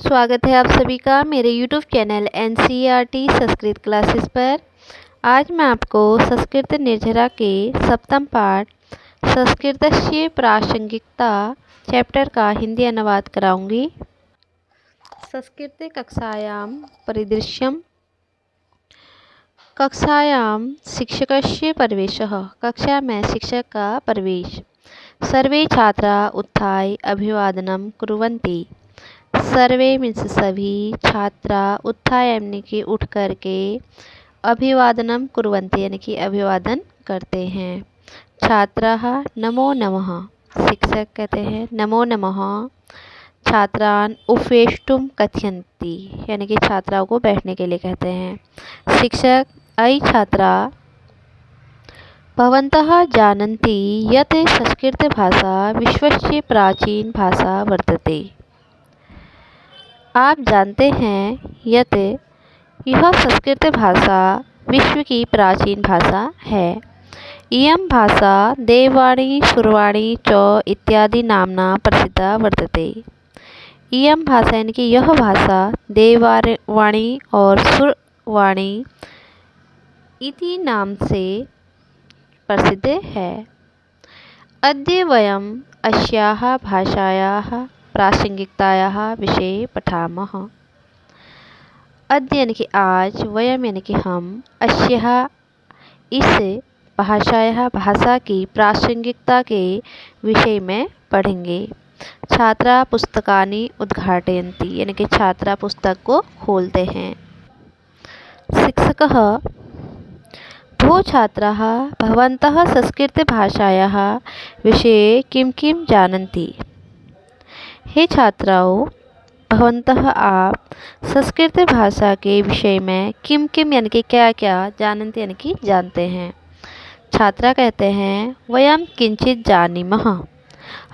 स्वागत है आप सभी का मेरे YouTube channel NCERT Sanskrit classes पर। आज मैं आपको संस्कृत निर्झरा के सप्तम पाठ संस्कृतस्य प्रासंगिकता चैप्टर का हिंदी अनुवाद कराऊंगी। संस्कृते कक्षायां परिदृश्यम्। कक्षायां शिक्षकस्य प्रवेशः। कक्षा में शिक्षक का प्रवेश। सर्वे छात्रा उत्थाय अभिवादनं कुर्वन्ति। सर्वे मीन्स सभी, छात्रा उत्थाय यानी कि उठ करके, अभिवादनम कुर्वन्ति यानी कि अभिवादन करते हैं। छात्राः नमो नमः, शिक्षक कहते हैं नमो नमः। छात्रान् उपवेष्टुम कथयन्ति यानी कि छात्राओं को बैठने के लिए कहते हैं। शिक्षक अयि छात्रा भवन्तः जानन्ति यत् संस्कृतभाषा विश्वस्य प्राचीन भाषा वर्तते। आप जानते हैं यत् यह संस्कृत भाषा विश्व की प्राचीन भाषा है। इयं भाषा देववाणी सुरवाणी च इत्यादि नामना प्रसिद्धा वर्तते। इयं भाषा यानी कि यह भाषा देववाणी और सुरवाणी इति नाम से प्रसिद्ध है। अद्य वयम् अस्याः भाषायाः प्रासंगिकतायाः विषये पठामः। अद्य यानी कि आज, वयम यानी कि हम, अस्याः इस भाषा की प्रासंगिकता के विषय में पढ़ेंगे। छात्रा पुस्तकानि उद्घाटयन्ति यानी कि छात्रा पुस्तक को खोलते हैं। शिक्षकः भो छात्राः भवन्तः संस्कृतभाषायाः विषये किं किं जानन्ति। हे छात्राओं, भवन्तः आप संस्कृत भाषा के विषय में किम किम यानी कि क्या क्या जानन्ति यानी कि जानते हैं। छात्रा कहते हैं वयम किंचित जानीमः,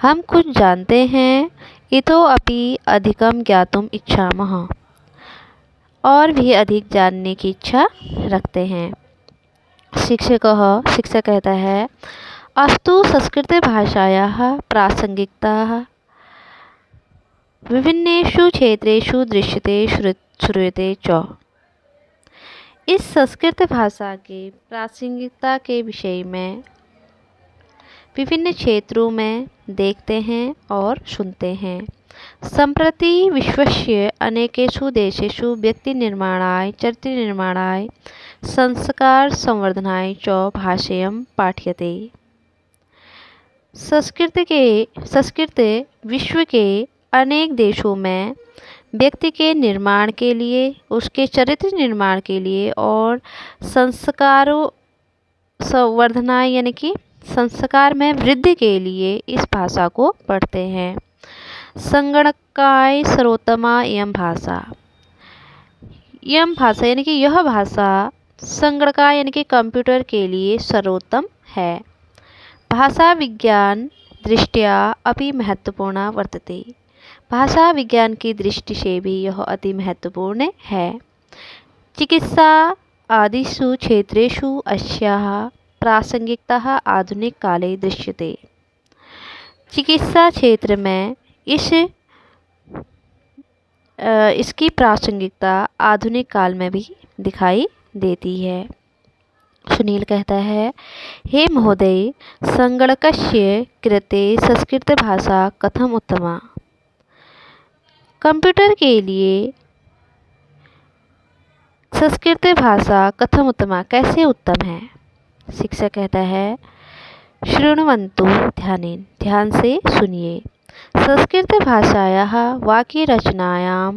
हम कुछ जानते हैं। इतोऽपि अधिकं ज्ञातुम इच्छामः, और भी अधिक जानने की इच्छा रखते हैं। शिक्षक कहता है अस्तु संस्कृतभाषायाः प्रासंगिकता विभिन्नेषु क्षेत्रेषु दृश्यते श्रूयते च। इस संस्कृत भाषा के प्रासंगिकता के विषय में विभिन्न क्षेत्रों में देखते हैं और सुनते हैं। सम्प्रति विश्वस्य अनेकेषु देशेषु व्यक्ति निर्माणाय, चरित्र निर्माणाय, संस्कार संवर्धनाय च भाषेयं पाठ्यते। संस्कृत विश्व के अनेक देशों में व्यक्ति के निर्माण के लिए, उसके चरित्र निर्माण के लिए और संस्कारों संवर्धनाय यानी कि संस्कार में वृद्धि के लिए इस भाषा को पढ़ते हैं। संगणकाय सर्वोत्तमा इयं भाषा। इयं भाषा यानी कि यह भाषा संगणकाय यानी कि कंप्यूटर के लिए सर्वोत्तम है। भाषा विज्ञान दृष्टया अपि महत्वपूर्णा वर्तते। भाषा विज्ञान की दृष्टि से भी यह अति महत्वपूर्ण है। चिकित्सा आदिषु क्षेत्रेषु अस्याः प्रासंगिकता आधुनिक काले दृश्यते। चिकित्सा क्षेत्र में इसकी प्रासंगिकता आधुनिक काल में भी दिखाई देती है। सुनील कहता है हे महोदय, संगणकस्य कृते संस्कृतभाषा कथम उत्तमा। कंप्यूटर के लिए संस्कृत भाषा कथम उत्तमा कैसे उत्तम है। शिक्षक कहता है शृण्वन्तु ध्यानेन, ध्यान से सुनिए। संस्कृत भाषायाः वाक्यरचनायां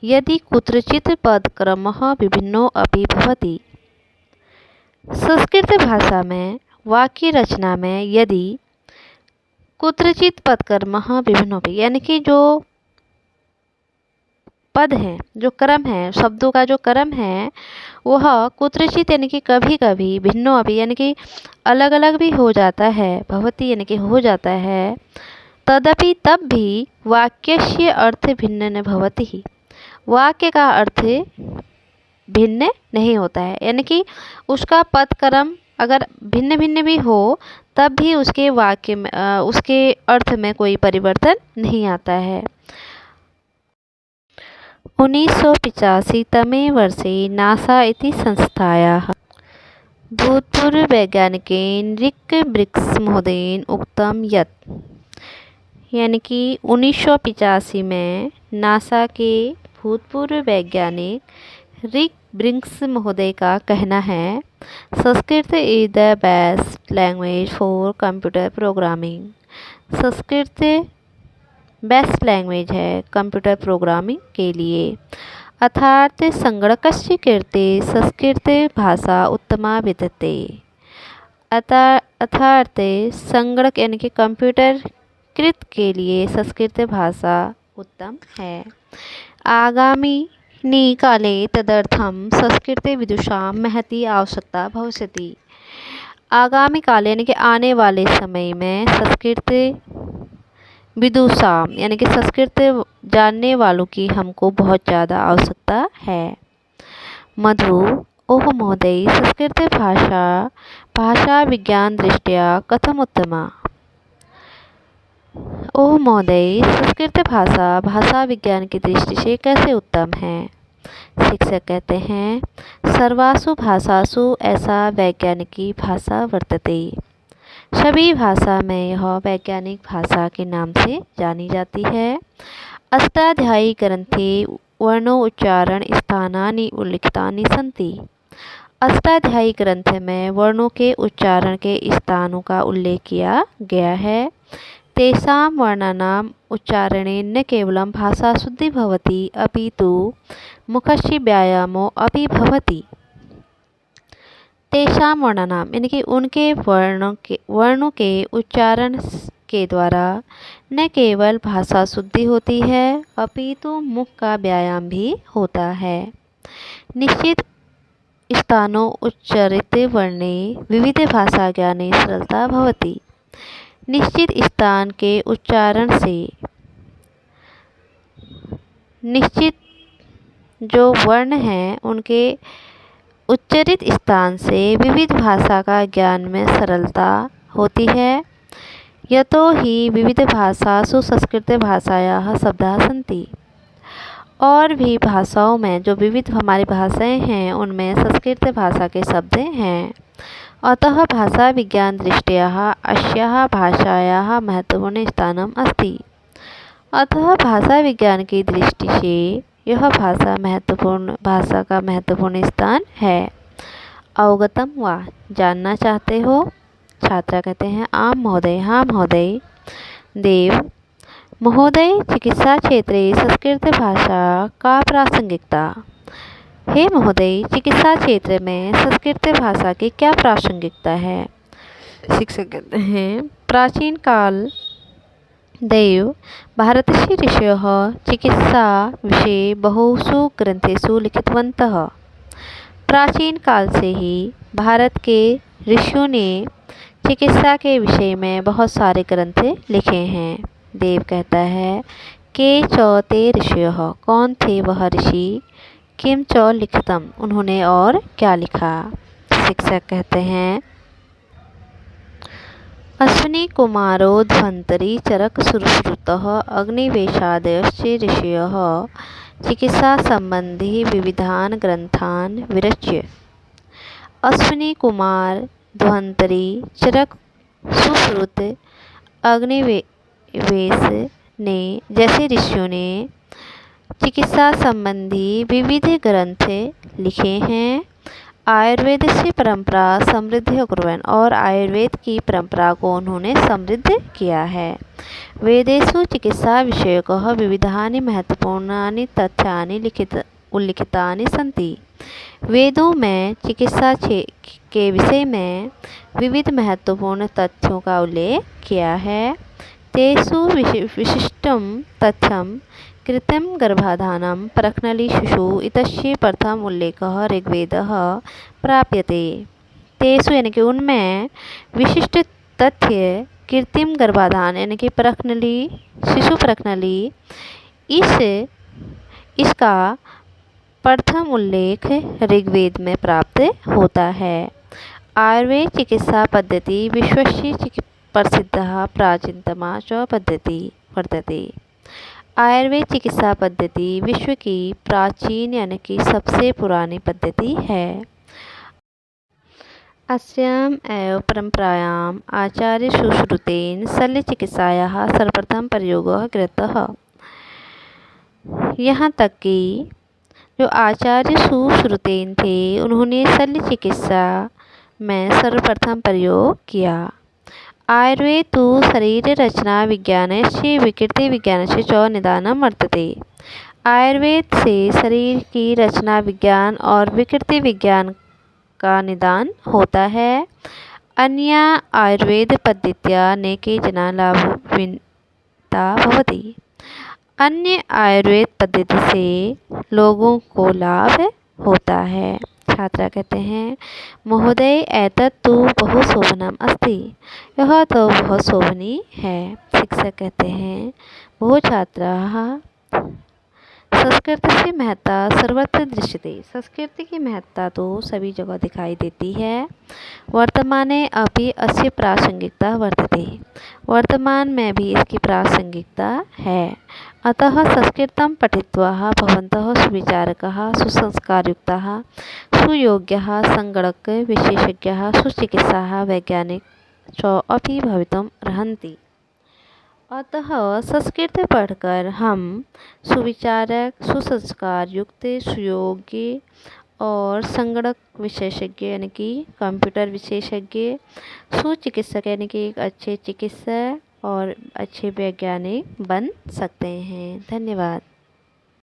यदि कुत्रचित् पदक्रमः विभिन्नो अपि भवति। संस्कृत भाषा में वाक्य रचना में यदि कुत्रचित् पदक्रमः विभिन्नो अपि यानी कि जो पद हैं, जो क्रम है, शब्दों का जो क्रम है वह कुत्रचित यानी कि कभी कभी, भिन्नो अभी यानी कि अलग अलग भी हो जाता है, भवति यानी कि हो जाता है। तदपि तब भी वाक्यस्य अर्थ भिन्न न भवति, वाक्य का अर्थ भिन्न नहीं होता है। यानी कि उसका पद क्रम अगर भिन्न भिन्न भी हो तब भी उसके वाक्य में उसके अर्थ में कोई परिवर्तन नहीं आता है। 1985 वर्षे नासा इति संस्थायाः भूतपूर्ववैज्ञानिकेन रिक ब्रिक्स महोदयेन उक्तं यत्, यानी कि 1985 में नासा के भूतपूर्व वैज्ञानिक रिक ब्रिक्स महोदय का कहना है, Sanskrit is the best language for computer programming. Sanskrit best language है कंप्यूटर प्रोग्रामिंग के लिए। अर्थात संगणकस्य कृते संस्कृत भाषा उत्तमा विद्यते। अर्थात संगणक यानी कि कंप्यूटर कृत के लिए संस्कृत भाषा उत्तम है। आगामिनि काले तदर्थं संस्कृत विदुषां महती आवश्यकता भविष्यति। आगामी काल यानी कि आने वाले समय में संस्कृत विदुषां यानी कि संस्कृत जानने वालों की हमको बहुत ज़्यादा आवश्यकता है। मधु ओह महोदय, संस्कृत भाषा विज्ञान दृष्ट्या कथम उत्तमा। ओह महोदय, संस्कृत भाषा विज्ञान की दृष्टि से कैसे उत्तम है। शिक्षक कहते हैं, सर्वासु भाषासु ऐसा वैज्ञानिकी भाषा वर्तते। सभी भाषा में यह वैज्ञानिक भाषा के नाम से जानी जाती है। अष्टाध्यायी ग्रंथे वर्णोच्चारण स्थानानि उल्लिखितानि सन्ति। अष्टाध्यायी ग्रंथ में वर्णों के उच्चारण के स्थानों का उल्लेख किया गया है। तेषां वर्णानाम् उच्चारणेन न केवलं भाषाशुद्धिः भवति अपितु मुखस्य व्यायामो अपि भवति। तेषां वर्णानाम यानी कि उनके वर्णों के उच्चारण के द्वारा न केवल भाषा शुद्धि होती है अपितु मुख का व्यायाम भी होता है। निश्चित स्थानों उच्चरित वर्णे विविध भाषा ज्ञाने सरलता भवति। निश्चित स्थान के उच्चारण से निश्चित जो वर्ण हैं उनके उच्चरित स्थान से विविध भाषा का ज्ञान में सरलता होती है। यतो हि विविध भाषासु संस्कृत भाषायाः शब्दाः सन्ति। और भी भाषाओं में जो विविध हमारी भाषाएं हैं उनमें संस्कृत भाषा के शब्द हैं। अतः भाषा विज्ञान दृष्ट्या अस्याः भाषायाः महत्वपूर्ण स्थानम् अस्ति। अतः भाषा विज्ञान की दृष्टि से यह भाषा का महत्वपूर्ण स्थान है। अवगतम वा, जानना चाहते हो। छात्रा कहते हैं, आम महोदय, हाँ महोदय। देव महोदय, चिकित्सा क्षेत्रे संस्कृत भाषा का प्रासंगिकता। हे महोदय, चिकित्सा क्षेत्र में संस्कृत भाषा की क्या प्रासंगिकता है। शिक्षक कहते हैं, प्राचीन काल देव भारतस्य ऋषयः चिकित्सा विषये बहुषु ग्रंथेषु लिखितवन्तः। प्राचीन काल से ही भारत के ऋषियों ने चिकित्सा के विषय में बहुत सारे ग्रंथ लिखे हैं। देव कहता है, के च ते ऋषयः, कौन थे वह ऋषि, किम च लिखितम, उन्होंने और क्या लिखा। शिक्षक कहते हैं, अश्विनी कुमारो ध्वंतरी चरक सुश्रुतः अग्निवेशादयश्च ऋषयः चिकित्सा संबंधी विविधान ग्रंथान विरच्य। अश्विनी कुमार, ध्वंतरी, चरक, सुश्रुत, अग्निवेश ने जैसे ऋषियों ने चिकित्सा संबंधी विविध ग्रंथ लिखे हैं। आयुर्वेद से परंपरा समृद्ध कुर्वन्, और आयुर्वेद की परंपरा को उन्होंने समृद्ध किया है। वेदेषु चिकित्सा विषयकः विविधानि महत्वपूर्णानि तथ्यानि उल्लिखितानि सन्ति। वेदों में चिकित्सा के विषय में विविध महत्वपूर्ण तथ्यों का उल्लेख किया है। तेषु विशिष्टं तथ्यं कृत्रिम गर्भाधानं परखनली शिशु इत्यस्य प्रथम उल्लेखः ऋग्वेदः प्राप्यते। तेषु यानी कि उनमें विशिष्ट तथ्य कृत्रिम गर्भाधान यानी कि परखनली, शिशु परखनली, इसका प्रथम उल्लेख ऋग्वेद में प्राप्त होता है। आयुर्वेद चिकित्सा पद्धति विश्वस्य प्रसिद्धः प्राचीनतमा च पद्धति वर्तते। आयुर्वेद चिकित्सा पद्धति विश्व की प्राचीन यानी कि सबसे पुरानी पद्धति है। अस्याम् एव परम्परायाम् आचार्य सुश्रुतेन शल्यचिकित्सायाः सर्वप्रथम प्रयोगः कृतः। यहाँ तक कि जो आचार्य सुश्रुतेन थे उन्होंने शल्य चिकित्सा में सर्वप्रथम प्रयोग किया। आयुर्वेद तो शरीर रचना विज्ञानस्य विकृति विज्ञानस्य च निदानं वर्तते। आयुर्वेद से शरीर की रचना विज्ञान और विकृति विज्ञान का निदान होता है। अन्या आयुर्वेद पद्धत्या नैके जना लाभान्विता भवति। अन्य आयुर्वेद पद्धति से लोगों को लाभ होता है। छात्रा कहते हैं महोदय एतत् तु बहु शोभनम् अस्ति। यह तो बहुत शोभनीय है। शिक्षक कहते हैं बहु छात्राः संस्कृतस्य महत्ता सर्वत्र दृश्यते। संस्कृति की महत्ता तो सभी जगह दिखाई देती है। वर्तमाने अपि अस्य प्रासंगिकता वर्तते। वर्तमान में भी इसकी प्रासंगिकता है। अतः संस्कृतं पठित्वा भवन्तः सुविचारकाः सुसंस्कारयुक्ताः सुयोग्याः संगणक विशेषज्ञाः सुचिकित्साः वैज्ञानिक च अपि भवितुम् अर्हन्ति। अतः संस्कृत पढ़कर हम सुविचारक सुसंस्कार युक्त सुयोग्य और संगणक विशेषज्ञ यानी कि कंप्यूटर विशेषज्ञ सुचिकित्सक यानी कि एक अच्छे चिकित्सक और अच्छे वैज्ञानिक बन सकते हैं। धन्यवाद।